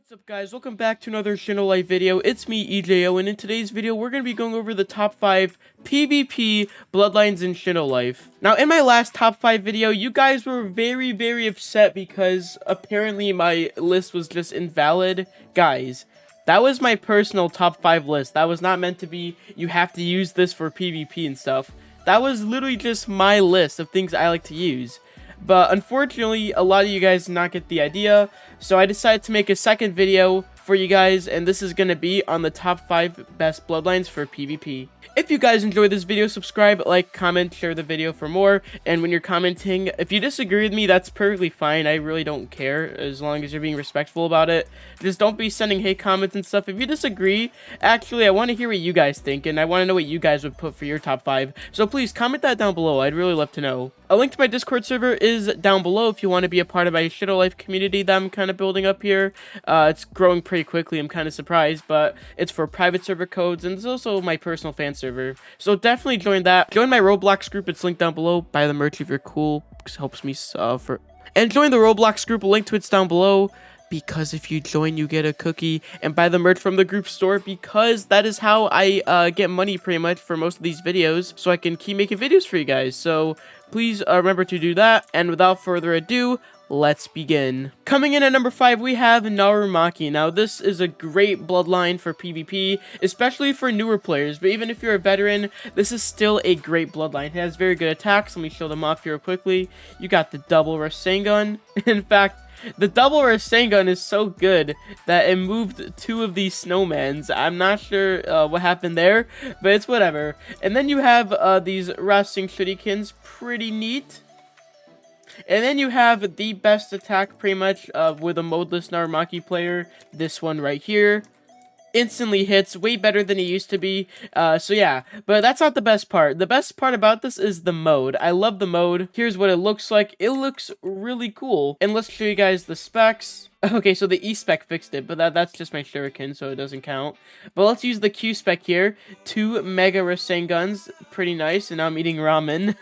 What's up guys, welcome back to another Shindo Life video. It's me, EJO, and in today's video, we're going to be going over the top 5 PvP Bloodlines in Shindo Life. Now, in my last top 5 video, you guys were very upset because apparently my list was just invalid. Guys, that was my personal top 5 list. That was not meant to be, you have to use this for PvP and stuff. That was literally just my list of things I like to use. But unfortunately, a lot of you guys did not get the idea, so I decided to make a second video for you guys, and this is going to be on the top 5 best bloodlines for PvP. If you guys enjoyed this video, subscribe, like, comment, share the video for more, and when you're commenting, if you disagree with me, that's perfectly fine. I really don't care, as long as you're being respectful about it. Just don't be sending hate comments and stuff. If you disagree, actually, I want to hear what you guys think, and I want to know what you guys would put for your top 5. So please, comment that down below. I'd really love to know. A link to my Discord server is down below if you want to be a part of my Shindo Life community that I'm kind of building up here. It's growing pretty quickly, I'm kind of surprised, but it's for private server codes, and it's also my personal fan server. So definitely join that. Join my Roblox group, it's linked down below. Buy the merch if you're cool, because it helps me And join the Roblox group, a link to it's down below. Because if you join, you get a cookie, and buy the merch from the group store, because that is how I get money pretty much for most of these videos, so I can keep making videos for you guys. So please remember to do that, and without further ado, let's begin. Coming in at number 5, we have Narumaki. Now, this is a great bloodline for PvP, especially for newer players, but even if you're a veteran, this is still a great bloodline. It has very good attacks. Let me show them off here quickly. You got the double Rasengan. In fact, the double Rasengan is so good that it moved 2 of these snowmans. I'm not sure what happened there, but it's whatever. And then you have these Rasing Shurikens, pretty neat. And then you have the best attack pretty much with a modeless Narumaki player, this one right here. Instantly hits, way better than it used to be, so yeah, but that's not the best part. The best part about this is the mode. I love the mode. Here's what it looks like. It looks really cool, and let's show you guys the specs. Okay, so the E-spec fixed it, but that's just my shuriken, so it doesn't count. But let's use the Q-spec here. 2 Mega Rasengans, pretty nice, and now I'm eating ramen.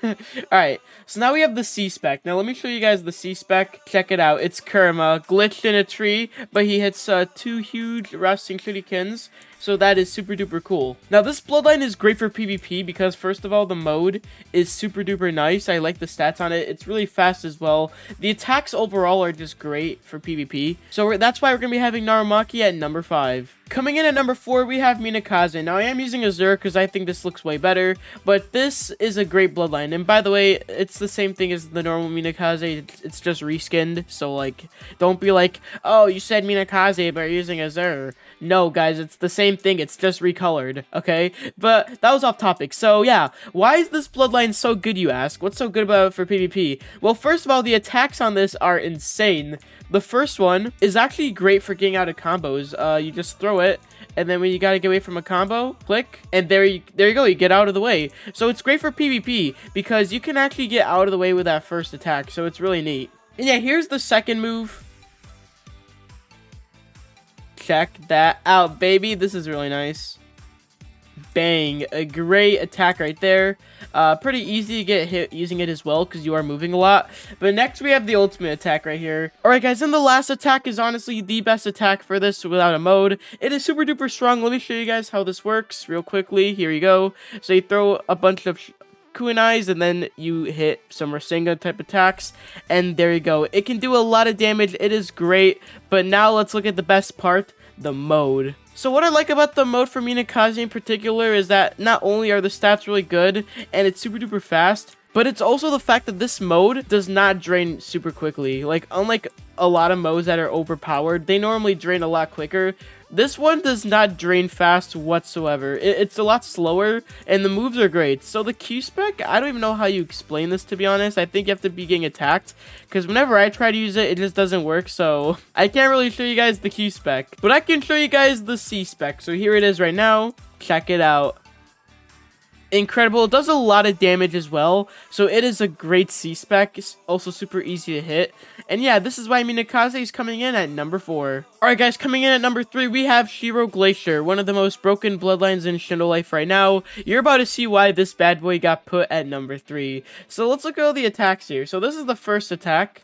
Alright, so now we have the C-spec. Now let me show you guys the C-spec. Check it out. It's Kurama, glitched in a tree, but he hits 2 huge Rasing Shurikens. So that is super duper cool. Now this bloodline is great for PvP because first of all, the mode is super duper nice. I like the stats on it. It's really fast as well. The attacks overall are just great for PvP. So that's why we're going to be having Narumaki at number 5. Coming in at number 4, we have Minakaze. Now, I am using Azure because I think this looks way better, but this is a great bloodline. And by the way, it's the same thing as the normal Minakaze. It's just reskinned, so, like, don't be like, oh, you said Minakaze, but you're using Azure. No, guys, it's the same thing. It's just recolored, okay? But that was off topic. So, yeah, why is this bloodline so good, you ask? What's so good about it for PvP? Well, first of all, the attacks on this are insane. The first one is actually great for getting out of combos. You just throw it, and then when you gotta get away from a combo, click, and there you go, you get out of the way. So it's great for PvP, because you can actually get out of the way with that first attack, so it's really neat. And yeah, here's the second move. Check that out, baby. This is really nice. Bang, a great attack right there. Pretty easy to get hit using it as well because you are moving a lot. But next we have the ultimate attack right here. Alright guys, and the last attack is honestly the best attack for this without a mode. It is super duper strong. Let me show you guys how this works real quickly. Here you go. So you throw a bunch of kunais and then you hit some Rasengan type attacks, and there you go. It can do a lot of damage. It is great. But now let's look at the best part, the mode. So what I like about the mode for Minakaze in particular is that not only are the stats really good and it's super duper fast, but it's also the fact that this mode does not drain super quickly. Like, unlike a lot of modes that are overpowered, they normally drain a lot quicker. This one does not drain fast whatsoever. It's a lot slower, and the moves are great. So the Q-spec, I don't even know how you explain this, to be honest. I think you have to be getting attacked, because whenever I try to use it, it just doesn't work. So I can't really show you guys the Q-spec, but I can show you guys the C-spec. So here it is right now. Check it out. Incredible. It does a lot of damage as well, so it is a great C-spec. It's also super easy to hit, and yeah, this is why Minakaze is coming in at number 4. Alright guys, coming in at number 3, we have Shiro Glacier, one of the most broken bloodlines in Shindo Life right now. You're about to see why this bad boy got put at number 3. So let's look at all the attacks here. So this is the first attack.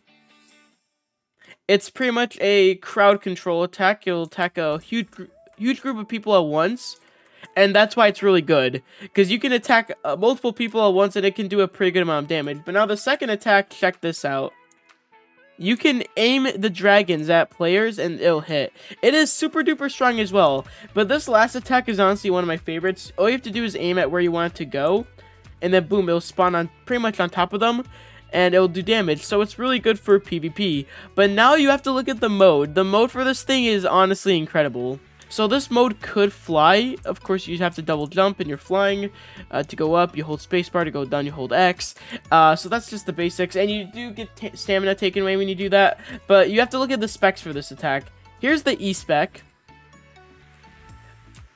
It's pretty much a crowd control attack. You'll attack a huge group of people at once. And that's why it's really good, because you can attack multiple people at once and it can do a pretty good amount of damage. But now the second attack, check this out. You can aim the dragons at players and it'll hit. It is super duper strong as well. But this last attack is honestly one of my favorites. All you have to do is aim at where you want it to go. And then boom, it'll spawn on pretty much on top of them. And it'll do damage. So it's really good for PvP. But now you have to look at the mode. The mode for this thing is honestly incredible. So this mode could fly. Of course, you have to double jump and you're flying. To go up, you hold spacebar. To go down, you hold X. So that's just the basics. And you do get stamina taken away when you do that. But you have to look at the specs for this attack. Here's the E spec.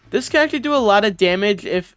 This can actually do a lot of damage if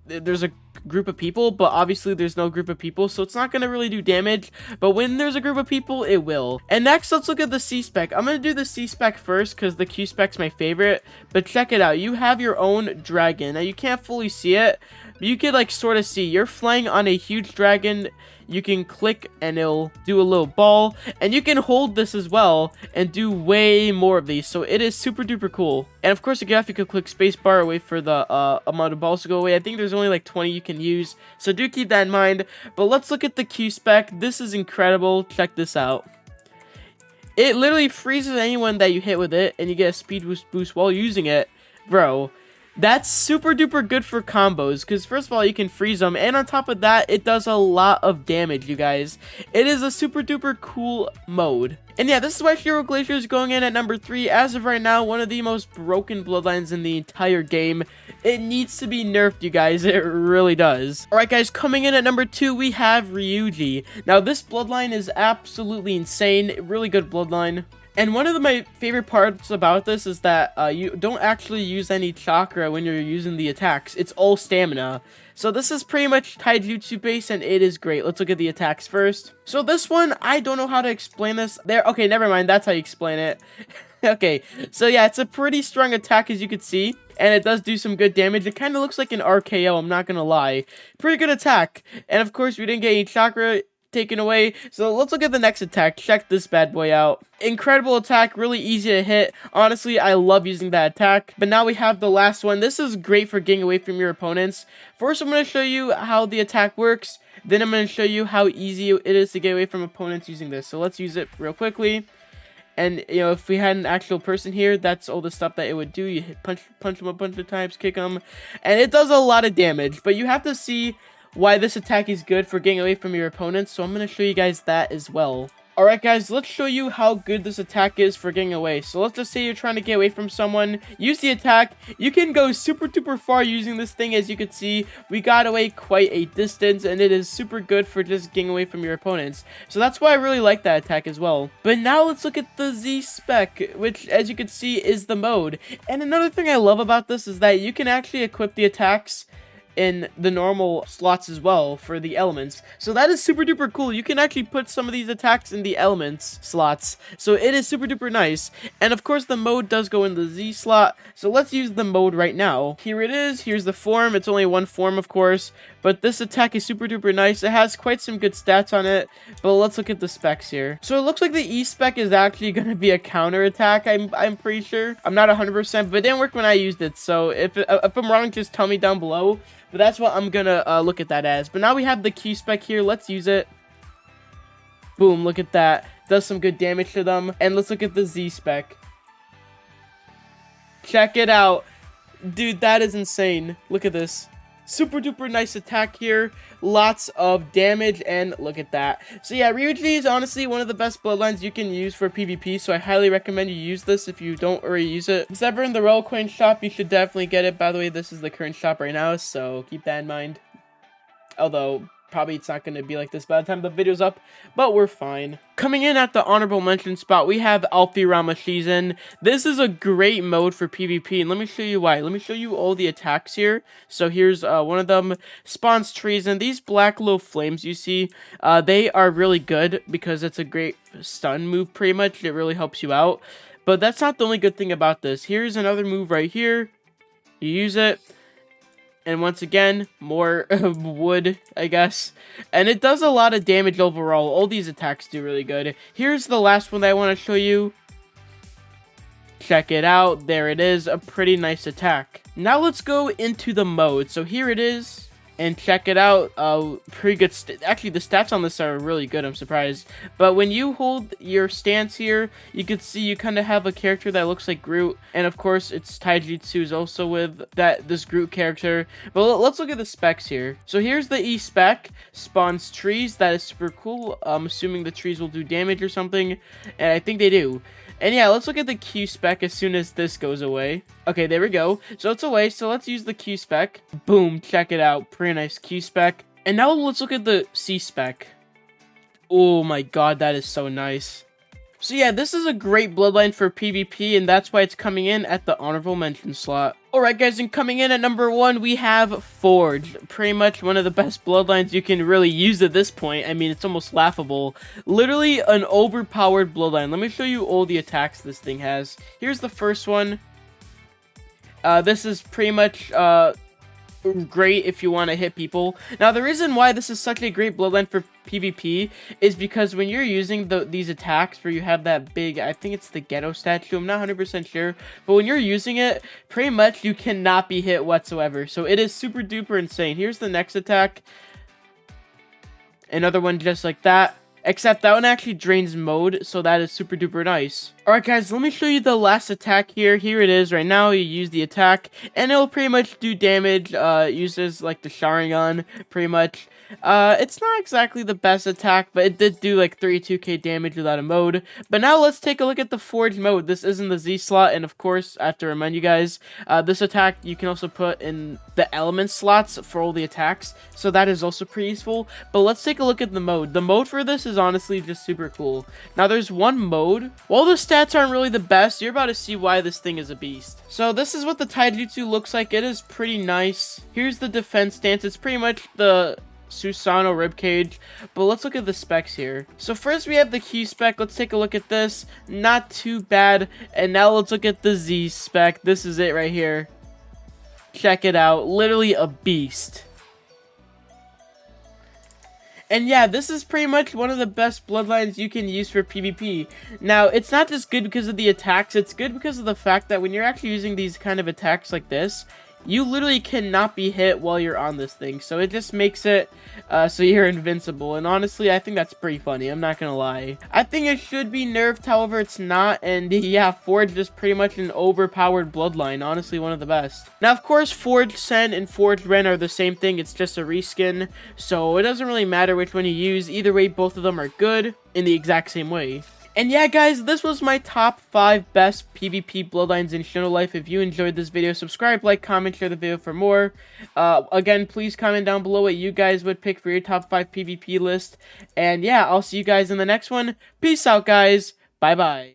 there's a group of people, but obviously there's no group of people, so it's not going to really do damage. But when there's a group of people, it will. And next, let's look at the C spec. I'm going to do the C spec first because the Q spec's my favorite. But check it out. You have your own dragon. Now, you can't fully see it, but you can like sort of see. You're flying on a huge dragon. You can click and it'll do a little ball, and you can hold this as well and do way more of these. So it is super duper cool. And of course, to get off, you can click spacebar, wait for the amount of balls to go away. I think there's only like 20 you can use, so do keep that in mind. But let's look at the Q spec. This is incredible. Check this out. It literally freezes anyone that you hit with it, and you get a speed boost while using it. Bro, that's super duper good for combos, because first of all, you can freeze them, and on top of that, it does a lot of damage, you guys. It is a super duper cool mode. And yeah, this is why Hero Glacier is going in at number 3. As of right now, one of the most broken bloodlines in the entire game. It needs to be nerfed, you guys. It really does. Alright guys, coming in at number 2, we have Ryuji. Now, this bloodline is absolutely insane. Really good bloodline. And one of my favorite parts about this is that you don't actually use any chakra when you're using the attacks. It's all stamina. So this is pretty much taijutsu based, and it is great. Let's look at the attacks first. So this one, I don't know how to explain this. Okay, never mind. That's how you explain it. Okay, so yeah, it's a pretty strong attack, as you can see. And it does do some good damage. It kind of looks like an RKO, I'm not going to lie. Pretty good attack. And of course, we didn't get any chakra taken away. So let's look at the next attack. Check this bad boy out. Incredible attack, really easy to hit. Honestly, I love using that attack. But now we have the last one. This is great for getting away from your opponents. First, I'm going to show you how the attack works. Then I'm going to show you how easy it is to get away from opponents using this. So let's use it real quickly. And, you know, if we had an actual person here, that's all the stuff that it would do. You punch them a bunch of times, kick them. And it does a lot of damage. But you have to see why this attack is good for getting away from your opponents, so I'm going to show you guys that as well. Alright guys, let's show you how good this attack is for getting away. So let's just say you're trying to get away from someone, use the attack. You can go super duper far using this thing. As you can see, we got away quite a distance, and it is super good for just getting away from your opponents. So that's why I really like that attack as well. But now let's look at the Z spec, which as you can see is the mode. And another thing I love about this is that you can actually equip the attacks in the normal slots as well for the elements. So that is super duper cool. You can actually put some of these attacks in the elements slots. So it is super duper nice. And of course the mode does go in the Z slot. So let's use the mode right now. Here it is. Here's the form. It's only one form, of course. But this attack is super duper nice. It has quite some good stats on it. But let's look at the specs here. So it looks like the E spec is actually going to be a counter attack. I'm pretty sure. I'm not 100%, but it didn't work when I used it. So if I'm wrong, just tell me down below. But that's what I'm gonna look at that as. But now we have the Q spec here. Let's use it. Boom, look at that. Does some good damage to them. And let's look at the Z spec. Check it out. Dude, that is insane. Look at this. Super duper nice attack here. Lots of damage, and look at that. So yeah, Ryuji is honestly one of the best bloodlines you can use for PvP, so I highly recommend you use this if you don't already use it. If it's ever in the Royal Coin shop, you should definitely get it. By the way, this is the current shop right now, so keep that in mind. Although, probably it's not going to be like this by the time the video's up, but we're fine. Coming in at the honorable mention spot, we have Alfierama season. This is a great mode for PvP, and let me show you why. Let me show you all the attacks here. So here's one of them. Spawns treason. These black little flames you see, they are really good because it's a great stun move pretty much. It really helps you out. But that's not the only good thing about this. Here's another move right here. You use it, And once again, more wood, I guess. And it does a lot of damage overall. All these attacks do really good. Here's the last one that I want to show you. Check it out. There it is. A pretty nice attack. Now let's go into the mode. So here it is. And check it out. Pretty good. Actually, the stats on this are really good. I'm surprised. But when you hold your stance here, you can see you kind of have a character that looks like Groot. And of course, it's Taijutsu is also with this Groot character. But let's look at the specs here. So here's the E spec. Spawns trees. That is super cool. I'm assuming the trees will do damage or something. And I think they do. And yeah, let's look at the Q spec as soon as this goes away. Okay, there we go. So it's away, so let's use the Q spec. Boom, check it out. Pretty nice Q spec. And now let's look at the C spec. Oh my god, that is so nice. So yeah, this is a great bloodline for PvP, and that's why it's coming in at the honorable mention slot. Alright guys, and coming in at number 1, we have Forged. Pretty much one of the best bloodlines you can really use at this point. I mean, it's almost laughable. Literally an overpowered bloodline. Let me show you all the attacks this thing has. Here's the first one. This is pretty much great if you want to hit people. Now, the reason why this is such a great bloodline for PvP is because when you're using these attacks where you have that big, I think it's the ghetto statue, I'm not 100% sure, but when you're using it, pretty much you cannot be hit whatsoever. So it is super duper insane. Here's the next attack. Another one just like that. Except that one actually drains mode, so that is super duper nice. Alright guys, let me show you the last attack here. Here it is right now. You use the attack, and it'll pretty much do damage. Uses like the Sharingan, pretty much. It's not exactly the best attack, but it did do like 32k damage without a mode. But now let's take a look at the Forge mode. This is in the Z slot, and of course, I have to remind you guys, this attack you can also put in the element slots for all the attacks, so that is also pretty useful. But let's take a look at the mode. The mode for this is honestly just super cool. Now there's one mode. While the stats aren't really the best, you're about to see why this thing is a beast. So this is what the Taijutsu looks like. It is pretty nice. Here's the defense stance. It's pretty much the Susanoo ribcage, but let's look at the specs here. So first we have the Q spec. Let's take a look at this. Not too bad. And now let's look at the Z spec. This is it right here. Check it out. Literally a beast. And yeah, this is pretty much one of the best bloodlines you can use for PvP. Now, it's not just good because of the attacks, it's good because of the fact that when you're actually using these kind of attacks like this, you literally cannot be hit while you're on this thing. So it just makes it so you're invincible. And honestly, I think that's pretty funny. I'm not gonna lie. I think it should be nerfed, however, it's not. And yeah, Forged is pretty much an overpowered bloodline. Honestly, one of the best. Now, of course, Forged Sen and Forged Ren are the same thing. It's just a reskin. So it doesn't really matter which one you use. Either way, both of them are good in the exact same way. And yeah, guys, this was my top 5 best PvP bloodlines in Shindo Life. If you enjoyed this video, subscribe, like, comment, share the video for more. Again, please comment down below what you guys would pick for your top 5 PvP list. And yeah, I'll see you guys in the next one. Peace out, guys. Bye-bye.